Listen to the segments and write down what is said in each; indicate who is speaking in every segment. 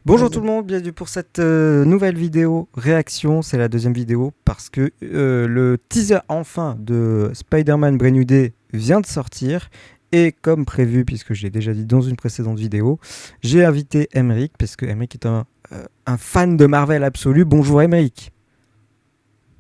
Speaker 1: Bonjour tout le monde, bienvenue pour cette nouvelle vidéo réaction. C'est la deuxième vidéo parce que le teaser enfin de Spider-Man Brand New Day vient de sortir. Et comme prévu, puisque je l'ai déjà dit dans une précédente vidéo, j'ai invité Emeric parce que Emeric est un fan de Marvel absolu. Bonjour Emeric.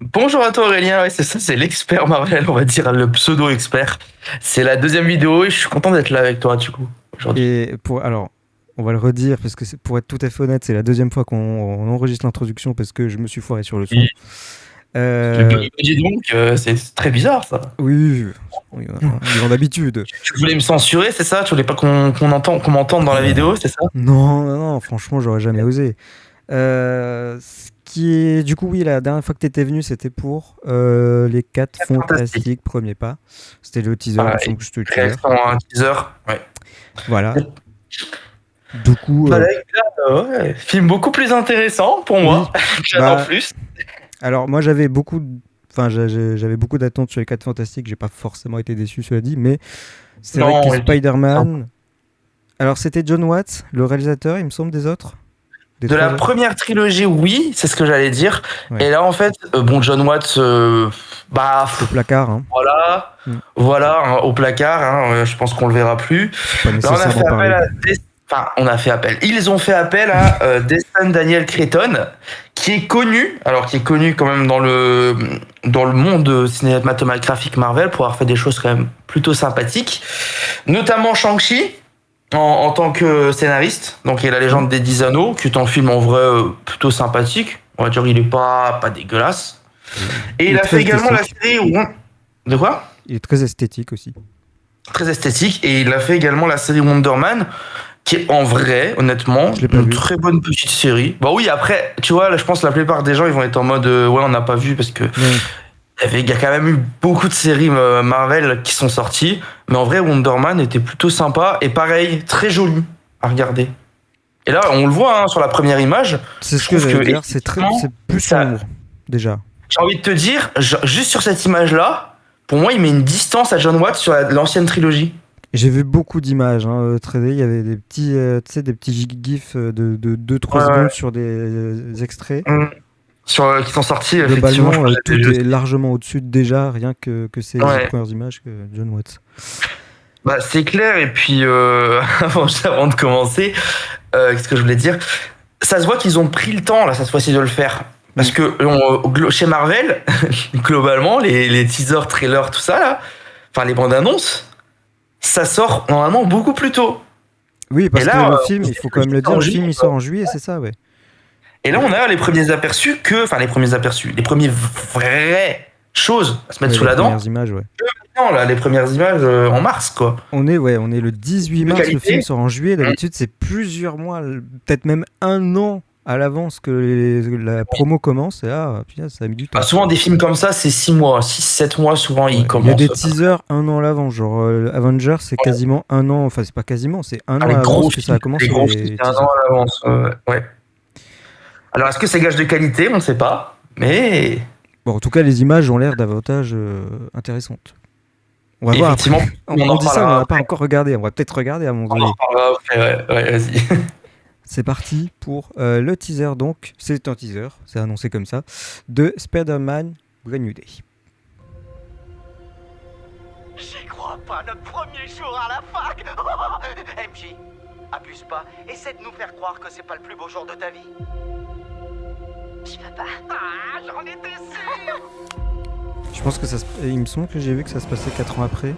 Speaker 2: Bonjour à toi Aurélien, ouais, c'est ça, c'est l'expert Marvel, on va dire le pseudo-expert. C'est la deuxième vidéo et je suis content d'être là avec toi du coup aujourd'hui.
Speaker 1: Et alors, on va le redire parce que pour être tout à fait honnête, c'est la deuxième fois qu'on enregistre l'introduction parce que je me suis foiré sur le son.
Speaker 2: Oui. Dis donc, c'est très bizarre ça.
Speaker 1: Oui, ils ont l'habitude.
Speaker 2: Tu voulais me censurer, c'est ça? Tu voulais pas qu'on m'entende dans la vidéo, c'est ça?
Speaker 1: Non, franchement, j'aurais jamais osé. Ce qui est, du coup, oui, la dernière fois que tu étais venu, c'était pour les 4 fantastiques premiers pas. C'était le teaser,
Speaker 2: Ouais,
Speaker 1: que je te
Speaker 2: réaction à un teaser, ouais.
Speaker 1: Voilà. Du coup,
Speaker 2: ouais, film beaucoup plus intéressant pour moi. J'adore plus.
Speaker 1: Alors moi, j'avais beaucoup d'attentes sur les 4 fantastiques. J'ai pas forcément été déçu, cela dit, mais c'est vrai que Spider-Man. Alors c'était John Watts, le réalisateur, il me semble, des autres.
Speaker 2: De la première trilogie, oui, c'est ce que j'allais dire. Ouais. Et là, en fait, bon, John Watts,
Speaker 1: au placard. Hein.
Speaker 2: Voilà, hein, au placard. Hein, je pense qu'on le verra plus. Là, on a fait appel Ils ont fait appel à Destin Daniel Cretton, qui est connu quand même dans le monde cinématographique Marvel pour avoir fait des choses quand même plutôt sympathiques, notamment Shang-Chi. En tant que scénariste, donc il y a La Légende des 10 Anneaux, qui est un film en vrai plutôt sympathique. On va dire il est pas dégueulasse. Et il a fait également la série... De quoi?
Speaker 1: Il est très esthétique aussi.
Speaker 2: Très esthétique. Et il a fait également la série Wonder Man, qui est en vrai, honnêtement, une très bonne petite série. Bah oui, après, tu vois, là, je pense que la plupart des gens, ils vont être en mode ouais, on n'a pas vu parce que... Il y a quand même eu beaucoup de séries Marvel qui sont sorties, mais en vrai Wonder Man était plutôt sympa et pareil, très joli à regarder. Et là, on le voit sur la première image.
Speaker 1: C'est ce que je veux dire, c'est plus sombre déjà.
Speaker 2: J'ai envie de te dire, juste sur cette image-là, pour moi, il met une distance à John Watts sur l'ancienne trilogie.
Speaker 1: J'ai vu beaucoup d'images, il y avait des petits, des petits gifs de 2-3 secondes sur des extraits.
Speaker 2: Qui sont sortis,
Speaker 1: globalement, tout est largement au-dessus déjà, rien que ces premières images que John Watts.
Speaker 2: Bah, c'est clair, et puis avant de commencer, qu'est-ce que je voulais dire? Ça se voit qu'ils ont pris le temps, là, cette fois-ci, de le faire. Parce que chez Marvel, globalement, les teasers, trailers, tout ça, là, enfin les bandes annonces, ça sort normalement beaucoup plus tôt.
Speaker 1: Oui, parce que le film, il faut quand même le dire, le film il sort en juillet, c'est ça, ouais.
Speaker 2: Et là, on a les premiers aperçus les premières vraies choses à se mettre sous la dent.
Speaker 1: Les premières images, ouais.
Speaker 2: Non, là, les premières images en mars, quoi.
Speaker 1: On est le 18 mars, le film sort en juillet. D'habitude, c'est plusieurs mois, peut-être même un an à l'avance que la promo commence. Et là, ça a mis du temps.
Speaker 2: Souvent, des films comme ça, c'est 6-7 mois, souvent, ils commencent.
Speaker 1: Il y a des teasers un an à l'avance. Genre, Avengers, c'est quasiment un an. Enfin, c'est pas quasiment, c'est un an à l'avance que ça a commencé.
Speaker 2: Un an à l'avance, ouais. Alors, est-ce que c'est gage de qualité? On ne sait pas, mais...
Speaker 1: Bon, en tout cas, les images ont l'air davantage intéressantes. On va voir.
Speaker 2: Effectivement,
Speaker 1: on dit ça, mais on n'a pas encore regardé. On va peut-être regarder à mon donné.
Speaker 2: Ouais, vas-y.
Speaker 1: C'est parti pour le teaser, donc. C'est un teaser, c'est annoncé comme ça, de Spider-Man Brand New Day.
Speaker 3: J'y crois pas, notre premier jour à la fac. MJ, abuse pas. Essaie de nous faire croire que c'est pas le plus beau jour de ta vie.
Speaker 4: Je peux pas.
Speaker 3: Ah, j'en étais sûr.
Speaker 1: Je pense que il me semble que j'ai vu que ça se passait 4 ans après,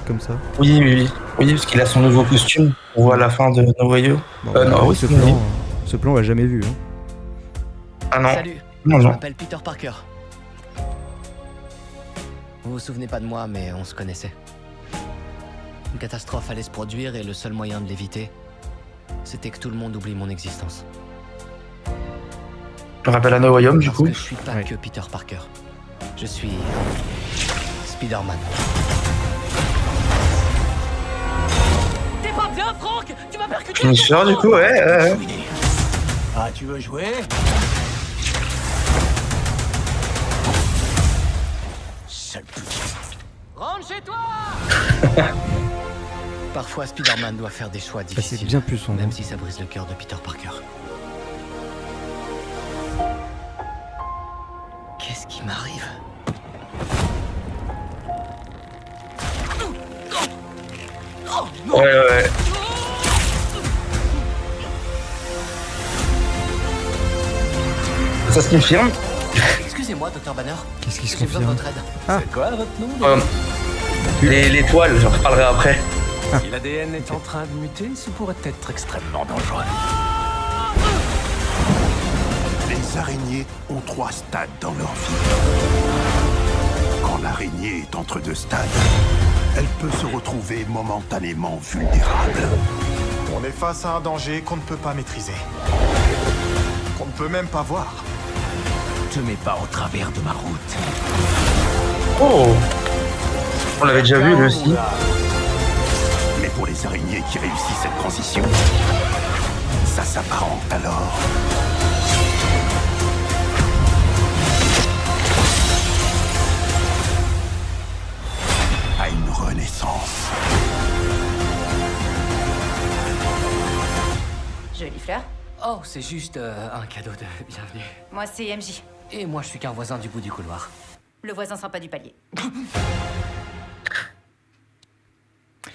Speaker 1: comme ça.
Speaker 2: Oui, parce qu'il a son nouveau costume. On voit la fin de No Way Home.
Speaker 1: Non, ce plan, on l'a jamais vu.
Speaker 2: Ah non.
Speaker 5: Salut, je m'appelle Peter Parker. Vous vous souvenez pas de moi, mais on se connaissait. Une catastrophe allait se produire et le seul moyen de l'éviter, c'était que tout le monde oublie mon existence.
Speaker 2: Je rappelle à No Way Home, du coup.
Speaker 5: Parce que je suis pas que Peter Parker. Je suis Spider-Man.
Speaker 4: T'es pas bien, Franck? Tu m'as percuté.
Speaker 2: Finisher, du coup, ouais.
Speaker 3: Ah, tu veux jouer? Sale petit.
Speaker 4: Rentre chez toi.
Speaker 5: Parfois, Spider-Man doit faire des choix difficiles.
Speaker 1: C'est bien plus sombre.
Speaker 5: Même si ça brise le cœur de Peter Parker. Qu'est-ce qui m'arrive?
Speaker 2: Ouais. Ça se confirme.
Speaker 5: Excusez-moi, Dr. Banner.
Speaker 1: Qu'est-ce qui se
Speaker 5: J'ai besoin de
Speaker 1: confirme?
Speaker 5: votre aide.
Speaker 4: C'est quoi votre nom?
Speaker 2: L'étoile, j'en reparlerai après.
Speaker 4: Si l'ADN est en train de muter, ce pourrait être extrêmement dangereux.
Speaker 6: Les araignées ont 3 stades dans leur vie. Quand l'araignée est entre 2 stades, elle peut se retrouver momentanément vulnérable.
Speaker 7: On est face à un danger qu'on ne peut pas maîtriser. Qu'on ne peut même pas voir.
Speaker 4: Te mets pas au travers de ma route.
Speaker 2: Oh, on l'avait déjà vu lui aussi.
Speaker 6: Mais pour les araignées qui réussissent cette transition, ça s'apparente alors à une renaissance.
Speaker 8: Jolie fleur.
Speaker 5: Oh, c'est juste un cadeau de bienvenue.
Speaker 8: Moi, c'est MJ.
Speaker 5: Et moi, je suis qu'un voisin du bout du couloir.
Speaker 8: Le voisin sympa du palier.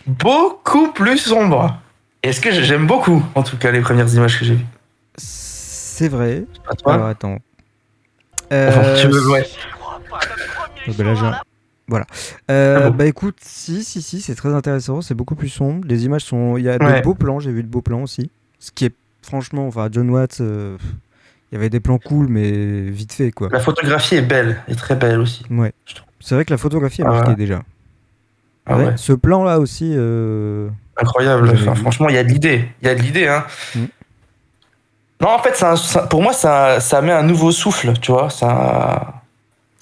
Speaker 2: Beaucoup plus sombre. Est-ce que j'aime beaucoup, en tout cas, les premières images que j'ai vues.
Speaker 1: C'est vrai.
Speaker 2: Pas toi.
Speaker 1: Alors attends.
Speaker 2: Enfin, tu veux, ouais.
Speaker 1: Là, voilà.
Speaker 2: bon.
Speaker 1: Bah écoute, si, c'est très intéressant. C'est beaucoup plus sombre. Les images sont. Il y a de beaux plans. J'ai vu de beaux plans aussi. Ce qui est franchement, enfin, John Watts. Il y avait des plans cool, mais vite fait quoi.
Speaker 2: La photographie est belle, est très belle aussi.
Speaker 1: Ouais. C'est vrai que la photographie est marquée déjà.
Speaker 2: Ah ouais.
Speaker 1: Ce plan-là aussi.
Speaker 2: Incroyable. Enfin, franchement, il y a de l'idée. Il y a de l'idée, hein. Non, en fait, pour moi, ça met un nouveau souffle, tu vois. Ça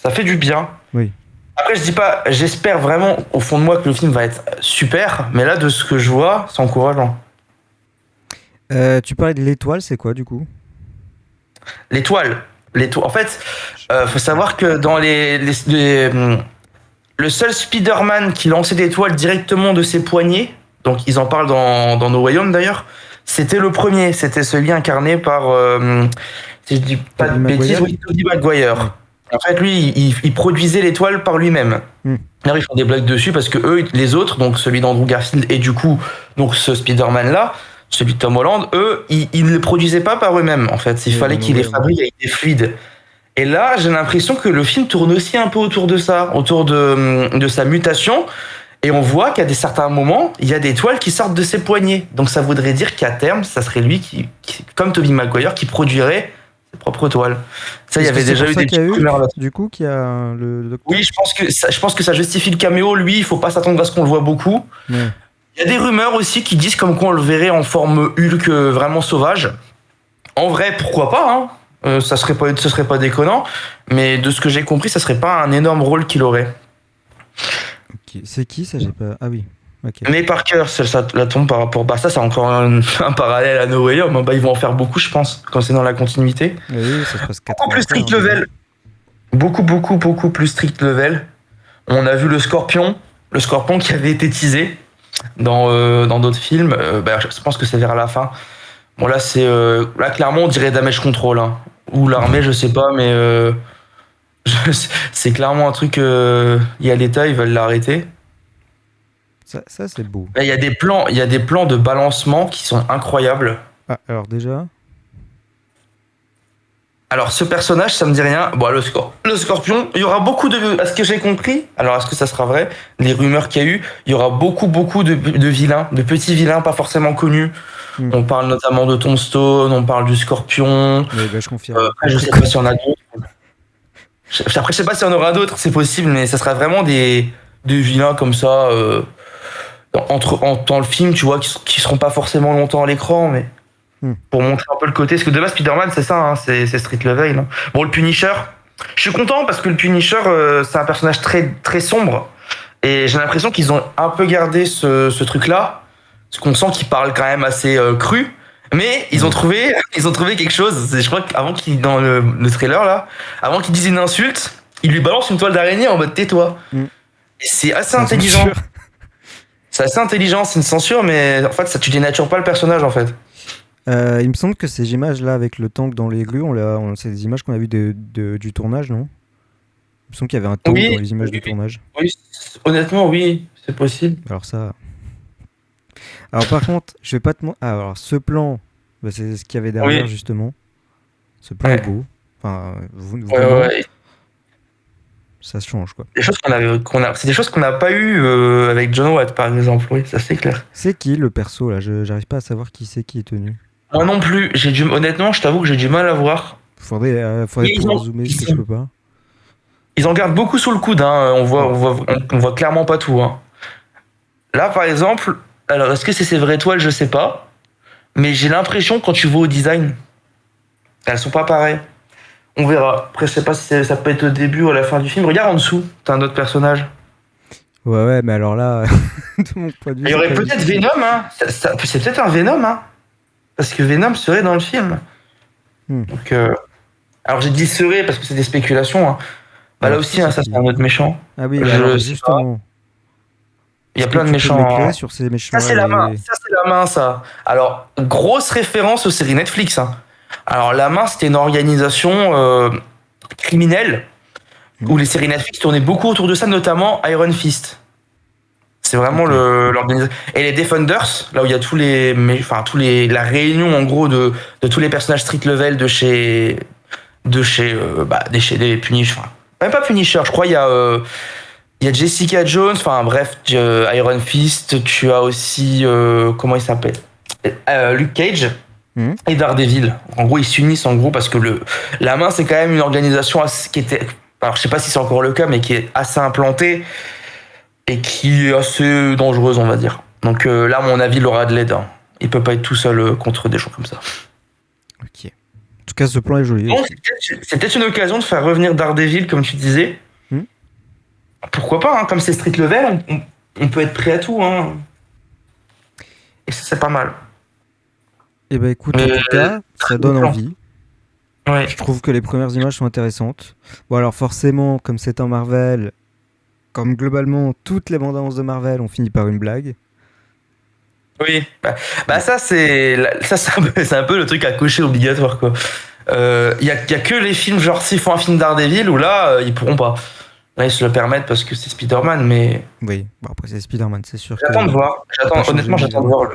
Speaker 2: fait du bien.
Speaker 1: Oui.
Speaker 2: Après, je dis pas, j'espère vraiment au fond de moi que le film va être super, mais là, de ce que je vois, c'est encourageant.
Speaker 1: Tu parlais de l'étoile, c'est quoi du coup?
Speaker 2: L'étoile. En fait, faut savoir que dans le seul Spider-Man qui lançait des toiles directement de ses poignets, donc ils en parlent dans No Way Home d'ailleurs, c'était le premier, c'était celui incarné par, si je dis pas de bêtises, Tobey Maguire. En fait, lui, il produisait les toiles par lui-même. Alors, ils font des blagues dessus parce que eux, les autres, donc celui d'Andrew Garfield et du coup, donc ce Spider-Man-là, celui de Tom Holland, eux, ils ne les produisaient pas par eux-mêmes, en fait. Il fallait qu'ils les fabriquent avec des fluides. Et là, j'ai l'impression que le film tourne aussi un peu autour de ça, autour de sa mutation. Et on voit qu'à certains moments, il y a des toiles qui sortent de ses poignets. Donc ça voudrait dire qu'à terme, ça serait lui qui comme Tobey Maguire, qui produirait ses propres toiles. Ça, il y avait déjà eu des petites rumeurs là-dessus.
Speaker 1: Du coup, qu'il y a le docteur.
Speaker 2: Oui, je pense que ça justifie le caméo. Lui, il faut pas s'attendre à ce qu'on le voit beaucoup.
Speaker 1: Ouais.
Speaker 2: Il y a des rumeurs aussi qui disent comme quoi on le verrait en forme Hulk vraiment sauvage. En vrai, pourquoi pas, hein. Ce serait pas déconnant. Mais de ce que j'ai compris, ça serait pas un énorme rôle qu'il aurait.
Speaker 1: Okay. C'est qui ça? J'ai pas. Ah oui. Okay.
Speaker 2: Mais Parker, ça la tombe par rapport. Bah ça, c'est encore un parallèle à No Way Home. Bah ils vont en faire beaucoup, je pense, quand c'est dans la continuité.
Speaker 1: Oui, ça se passe 4
Speaker 2: beaucoup plus strict level. Beaucoup plus strict level. On a vu le Scorpion qui avait été teasé dans d'autres films. Je pense que c'est vers la fin. Bon là c'est là clairement on dirait Damage Control, hein. Ou l'armée, je sais pas, mais c'est clairement un truc. Il y a l'État, ils veulent l'arrêter.
Speaker 1: Ça c'est beau.
Speaker 2: Là, il y a des plans de balancement qui sont incroyables.
Speaker 1: Ah, alors déjà.
Speaker 2: Alors ce personnage, ça me dit rien. Bon, le Scorpion, il y aura beaucoup de, à ce que j'ai compris. Alors est-ce que ça sera vrai? Les rumeurs qu'il y a eu, il y aura beaucoup de vilains, de petits vilains pas forcément connus. On parle notamment de Tombstone, on parle du Scorpion.
Speaker 1: Oui, je confirme.
Speaker 2: Après, je sais pas s'il y en a d'autres. Après, je sais pas s'il y en aura d'autres, c'est possible, mais ça sera vraiment des vilains comme ça, dans le film, tu vois, qui seront pas forcément longtemps à l'écran, mais pour montrer un peu le côté. Parce que de base, Spider-Man, c'est ça, hein, c'est street level. Hein. Bon, le Punisher, je suis content parce que le Punisher, c'est un personnage très, très sombre. Et j'ai l'impression qu'ils ont un peu gardé ce truc-là. Parce qu'on sent qu'il parle quand même assez cru. Mais ils ont trouvé quelque chose. Je crois qu'avant dans le trailer, là, avant qu'il dise une insulte, il lui balance une toile d'araignée en mode tais-toi. Et c'est assez intelligent. C'est assez intelligent, c'est une censure, mais en fait, ça, tu dénatures pas le personnage, en fait.
Speaker 1: Il me semble que ces images-là, avec le tank dans les grues, c'est des images qu'on a vues du tournage, non? me semble qu'il y avait un taunt
Speaker 2: Oui,
Speaker 1: dans les images de
Speaker 2: oui,
Speaker 1: tournage.
Speaker 2: oui, honnêtement, oui, c'est possible.
Speaker 1: Alors ça... Alors par contre, je vais pas te... alors ce plan, bah, c'est ce qu'il y avait derrière,
Speaker 2: Oui.
Speaker 1: justement. Ce plan
Speaker 2: Ouais.
Speaker 1: est beau. Enfin,
Speaker 2: Ouais,
Speaker 1: vraiment,
Speaker 2: ouais.
Speaker 1: ça change, quoi.
Speaker 2: Des choses c'est des choses qu'on n'a pas eu avec John Watt, par exemple. Oui, ça c'est clair.
Speaker 1: C'est qui le perso, là? J'arrive pas à savoir qui c'est qui est tenu.
Speaker 2: Moi non plus. Honnêtement, je t'avoue que j'ai du mal à voir.
Speaker 1: Faudrait
Speaker 2: Mais
Speaker 1: pouvoir zoomer, ce que je peux pas.
Speaker 2: Ils en gardent beaucoup sous le coude. Hein. On voit clairement pas tout. Hein. Là, par exemple, alors est-ce que c'est ces vraies toiles? Je sais pas. Mais j'ai l'impression quand tu vois au design, elles sont pas pareilles. On verra. Après, je sais pas si ça peut être au début ou à la fin du film. Regarde en dessous, t'as un autre personnage.
Speaker 1: Ouais, mais alors là, de mon point de vue...
Speaker 2: Il y aurait
Speaker 1: c'est pas
Speaker 2: peut-être
Speaker 1: difficile.
Speaker 2: Venom. Hein. C'est peut-être un Venom. Hein. Parce que Venom serait dans le film. Donc, alors j'ai dit serait parce que c'est des spéculations. Hein. Bah, là aussi, hein, ça c'est un autre méchant.
Speaker 1: Ah oui,
Speaker 2: Je
Speaker 1: alors
Speaker 2: sais
Speaker 1: justement...
Speaker 2: Il y a
Speaker 1: est-ce
Speaker 2: plein
Speaker 1: que
Speaker 2: de
Speaker 1: tu peux
Speaker 2: méchants.
Speaker 1: m'éclairer sur ces méchants?
Speaker 2: Ça c'est la main. Ça c'est la main, ça. Alors, grosse référence aux séries Netflix. Hein. Alors, la main, c'était une organisation criminelle où les séries Netflix tournaient beaucoup autour de ça, notamment Iron Fist. C'est vraiment l'organisation. Et les Defenders, là où il y a la réunion en gros de tous les personnages street level des Punisher. Enfin, même pas Punisher, je crois il y a Jessica Jones, enfin bref, Iron Fist, tu as aussi comment il s'appelle, Luke Cage et Daredevil. En gros, ils s'unissent en gros parce que la main c'est quand même une organisation qui était, alors je sais pas si c'est encore le cas, mais qui est assez implantée et qui est assez dangereuse, on va dire. Donc là, à mon avis, il aura de l'aide. Hein. Il peut pas être tout seul contre des gens comme ça.
Speaker 1: Ok. En tout cas, ce plan est joli.
Speaker 2: Bon, c'est peut-être une occasion de faire revenir Daredevil, comme tu disais. Pourquoi pas, hein, comme c'est street level, on peut être prêt à tout. Hein. Et ça, c'est pas mal.
Speaker 1: Eh ben écoute, en tout cas, ça donne envie.
Speaker 2: Ouais.
Speaker 1: Je trouve que les premières images sont intéressantes. Bon, alors forcément, comme c'est un Marvel, comme globalement toutes les bandes annonces de Marvel ont fini par une blague.
Speaker 2: Oui, bah ça c'est un peu le truc à cocher obligatoire quoi. Y a que les films genre s'ils font un film Daredevil où là ils pourront pas. Là ils se le permettent parce que c'est Spider-Man, mais
Speaker 1: oui, bon après c'est Spider-Man, c'est sûr.
Speaker 2: J'attends de voir. Honnêtement, j'attends de voir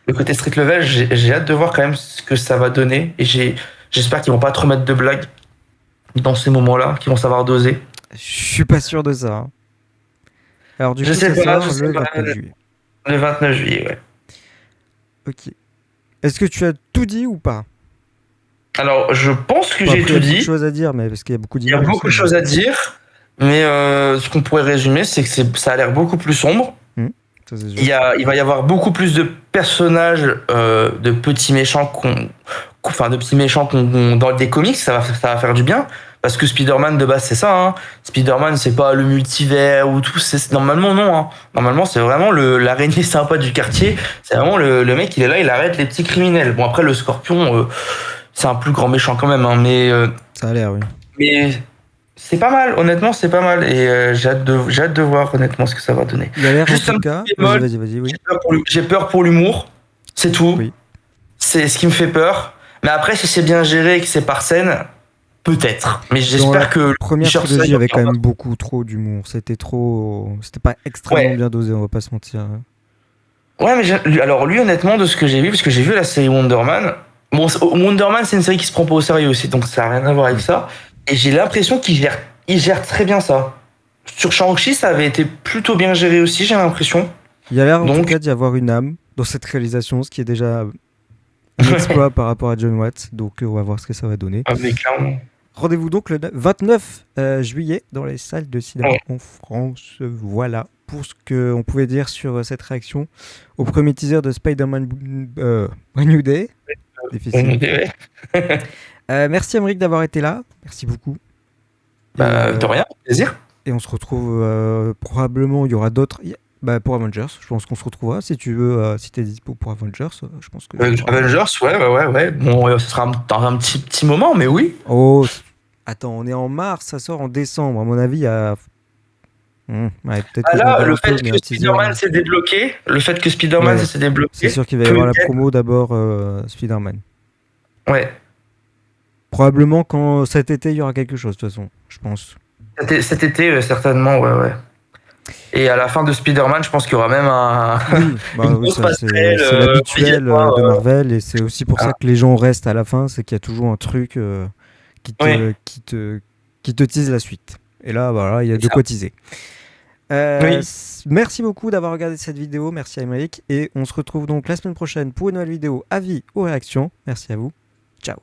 Speaker 2: le côté street level. J'ai hâte de voir quand même ce que ça va donner et j'espère qu'ils vont pas trop mettre de blagues dans ces moments-là, qu'ils vont savoir doser.
Speaker 1: Je suis pas sûr de ça. Hein. Alors du coup, ça sort le 29 juillet.
Speaker 2: Le 29 juillet, ouais.
Speaker 1: Ok. Est-ce que tu as tout dit ou pas?
Speaker 2: Alors, je pense que j'ai tout dit.
Speaker 1: Il y a beaucoup de choses à dire, mais parce qu'il y a beaucoup d'images.
Speaker 2: Il y a beaucoup de choses à dire, mais ce qu'on pourrait résumer, c'est que ça a l'air beaucoup plus sombre. Il va y avoir beaucoup plus de personnages, de petits méchants dans des comics, ça va faire du bien. Parce que Spider-Man de base c'est ça, hein. Spider-Man c'est pas le multivers ou tout, normalement non. Hein. Normalement c'est vraiment l'araignée sympa du quartier, c'est vraiment le mec il est là, il arrête les petits criminels. Bon après le Scorpion c'est un plus grand méchant quand même, hein, mais
Speaker 1: ça a l'air oui.
Speaker 2: Mais c'est pas mal, honnêtement c'est pas mal et j'ai hâte de voir honnêtement ce que ça va donner.
Speaker 1: Il a l'air
Speaker 2: juste
Speaker 1: en tout cas. Vas-y. Oui.
Speaker 2: J'ai peur pour l'humour, c'est tout.
Speaker 1: Oui.
Speaker 2: C'est ce qui me fait peur. Mais après si c'est bien géré et que c'est par scène. Peut-être, mais j'espère que
Speaker 1: la première trilogie avait quand même beaucoup trop d'humour. C'était pas extrêmement bien dosé, on va pas se mentir.
Speaker 2: Ouais, mais alors lui, honnêtement, de ce que j'ai vu, parce que j'ai vu la série Wonder Man. Bon, Wonder Man, c'est une série qui se prend pas au sérieux aussi, donc ça a rien à voir avec ça. Et j'ai l'impression qu'il gère très bien ça. Sur Shang-Chi, ça avait été plutôt bien géré aussi, j'ai l'impression.
Speaker 1: Il y a l'air en tout cas d'y avoir une âme dans cette réalisation, ce qui est déjà un exploit par rapport à John Watts. Donc on va voir ce que ça va donner.
Speaker 2: Ah, mais clairement.
Speaker 1: Rendez-vous donc le 29 juillet dans les salles de cinéma en France. Voilà pour ce qu'on pouvait dire sur cette réaction au premier teaser de Spider-Man Brand New Day. Difficile. Merci Aymeric d'avoir été là. Merci beaucoup.
Speaker 2: De rien, plaisir.
Speaker 1: Et on se retrouve probablement, il y aura d'autres... pour Avengers, je pense qu'on se retrouvera si tu veux, si t'es dispo pour Avengers, je pense que...
Speaker 2: Avengers, ouais. Bon, ce sera dans un petit moment, mais oui.
Speaker 1: Oh, attends, on est en mars, ça sort en décembre, à mon avis, il y a...
Speaker 2: là, le fait que Spider-Man s'est débloqué,
Speaker 1: c'est sûr qu'il va y avoir la promo d'abord Spider-Man.
Speaker 2: Ouais.
Speaker 1: Probablement quand cet été, il y aura quelque chose, de toute façon, je pense.
Speaker 2: Cet été, certainement, ouais. Et à la fin de Spider-Man, je pense qu'il y aura même une grosse passerelle.
Speaker 1: C'est l'habituel de Marvel, et c'est aussi pour ça que les gens restent à la fin, c'est qu'il y a toujours un truc qui te tease la suite. Et là, voilà, il y a de quoi teaser. Merci beaucoup d'avoir regardé cette vidéo, merci à Aymeric, et on se retrouve donc la semaine prochaine pour une nouvelle vidéo avis ou réaction. Merci à vous, ciao.